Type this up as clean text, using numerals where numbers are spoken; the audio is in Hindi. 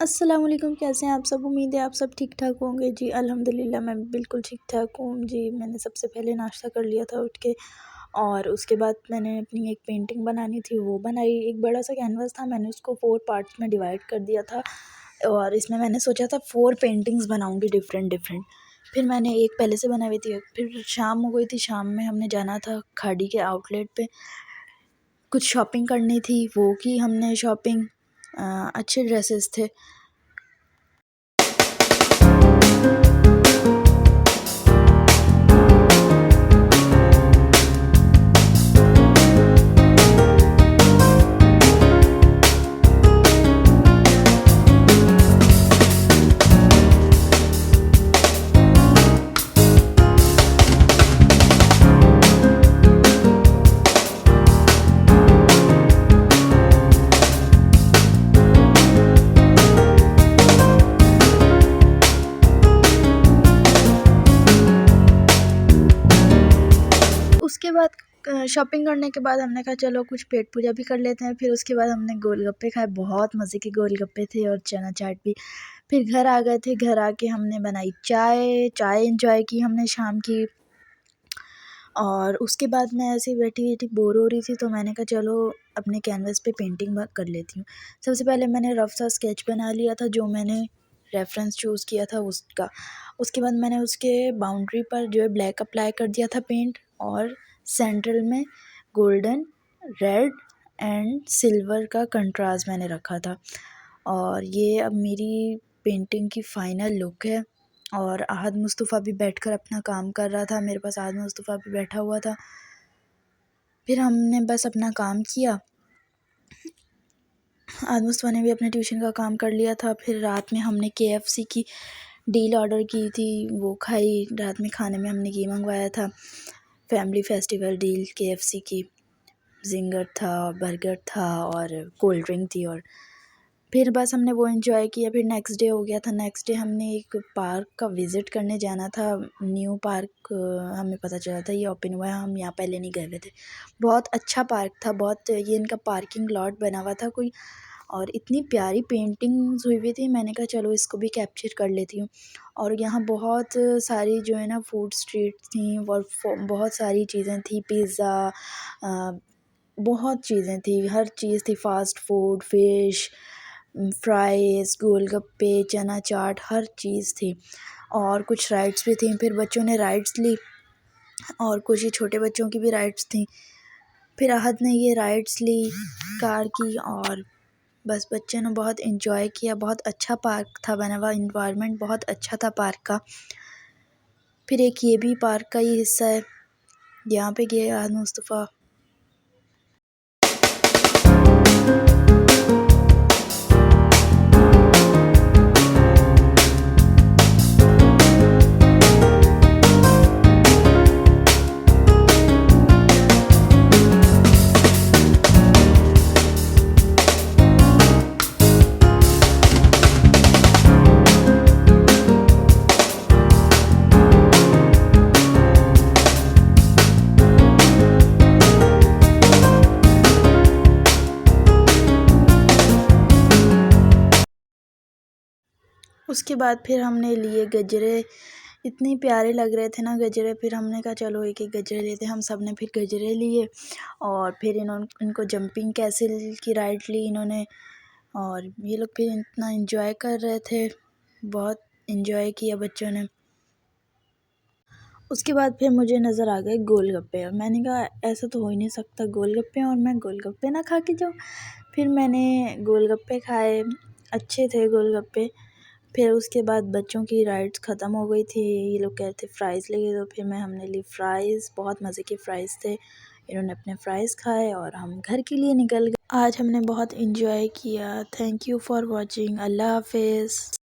अस्सलाम वालेकुम, कैसे हैं आप सब? उम्मीद है आप सब ठीक-ठाक होंगे। जी अल्हम्दुलिल्लाह मैं बिल्कुल ठीक-ठाक हूँ। जी मैंने सबसे पहले नाश्ता कर लिया था उठ के और उसके बाद मैंने अपनी एक पेंटिंग बनानी थी वो बनाई। एक बड़ा-सा कैनवास था, मैंने उसको 4 पार्ट्स में डिवाइड कर दिया था और इसमें मैंने सोचा था 4 पेंटिंग्स बनाऊँगी डिफ़रेंट-डिफ़रेंट। फिर मैंने एक पहले से बनाई हुई थी, फिर शाम हो गई थी, शाम में हमने जाना था खाड़ी के आउटलेट पे। कुछ शॉपिंग करनी थी, वो की हमने शॉपिंग। अच्छे ड्रेसेस थे। उसके बाद शॉपिंग करने के बाद हमने कहा चलो कुछ पेट पूजा भी कर लेते हैं। फिर उसके बाद हमने गोलगप्पे खाए, बहुत मज़े के गोलगप्पे थे और चना चाट भी। फिर घर आ गए थे, घर आके हमने बनाई चाय, चाय एंजॉय की हमने शाम की। और उसके बाद मैं ऐसे ही बैठी-बैठी बोर हो रही थी तो मैंने कहा चलो अपने कैनवास पे पेंटिंग कर लेती हूँ। सबसे पहले मैंने रफ़ सा स्केच बना लिया था जो मैंने रेफ़रेंस चूज़ किया था उसका। उसके बाद मैंने उसके बाउंड्री पर जो है ब्लैक अप्लाई कर दिया था पेंट और सेंट्रल में गोल्डन, रेड एंड सिल्वर का कंट्रास्ट मैंने रखा था। और ये अब मेरी पेंटिंग की फ़ाइनल लुक है। और आहद मुस्तफ़ा भी बैठकर अपना काम कर रहा था, मेरे पास आहद मुस्तफ़ा भी बैठा हुआ था। फिर हमने बस अपना काम किया। आहद मुस्तफ़ा ने भी अपने ट्यूशन का काम कर लिया था। फिर रात में हमने KFC की डील ऑर्डर की थी, वो खाई। रात में खाने में हमने ये मंगवाया था, फैमिली फेस्टिवल डील KFC की। ज़िंगर था, बर्गर था और कोल्ड ड्रिंक थी। और फिर बस हमने वो एंजॉय किया। फिर नेक्स्ट डे हो गया था। नेक्स्ट डे हमने एक पार्क का विज़िट करने जाना था। न्यू पार्क हमें पता चला था ये ओपन हुआ है, हम यहाँ पहले नहीं गए हुए थे। बहुत अच्छा पार्क था, बहुत ये इनका पार्किंग लॉट बना हुआ था कोई। और इतनी प्यारी पेंटिंग्स हुई हुई थी, मैंने कहा चलो इसको भी कैप्चर कर लेती हूँ। और यहाँ बहुत सारी जो है ना फूड स्ट्रीट थी और बहुत सारी चीज़ें थी, पिज़्ज़ा, बहुत चीज़ें थी, हर चीज़ थी, फ़ास्ट फूड, फ़िश फ्राइज़, गोलगप्पे, चना चाट, हर चीज़ थी। और कुछ राइड्स भी थी। फिर बच्चों ने राइड्स ली और कुछ ही छोटे बच्चों की भी राइड्स थी। फिर आहद ने ये राइड्स ली कार की और बस बच्चों ने बहुत एंजॉय किया। बहुत अच्छा पार्क था बना हुआ, एनवायरनमेंट बहुत अच्छा था पार्क का। फिर एक ये भी पार्क का ही हिस्सा है, यहाँ पे गए आहद मुस्तफ़ा। उसके बाद फिर हमने लिए गजरे, इतने प्यारे लग रहे थे ना गजरे। फिर हमने कहा चलो एक एक गजरे लेते हैं। हम सब ने फिर गजरे लिए और फिर इनको जंपिंग कैसल की राइड ली इन्होंने। और ये लोग फिर इतना एंजॉय कर रहे थे, बहुत एंजॉय किया बच्चों ने। उसके बाद फिर मुझे नज़र आ गए गोलगप्पे और मैंने कहा ऐसा तो हो ही नहीं सकता, गोलगप्पे और मैं गोलगप्पे ना खा के जाऊँ। फिर मैंने गोलगप्पे खाए, अच्छे थे गोलगप्पे। फिर उसके बाद बच्चों की राइड्स ख़त्म हो गई थी, ये लोग कह रहे थे फ़्राइज़ लेंगे तो फिर हमने ली फ़्राइज़। बहुत मज़े के फ़्राइज़ थे, इन्होंने अपने फ़्राइज़ खाए और हम घर के लिए निकल गए। आज हमने बहुत एंजॉय किया। Thank you for watching. अल्लाह हाफ़िज़।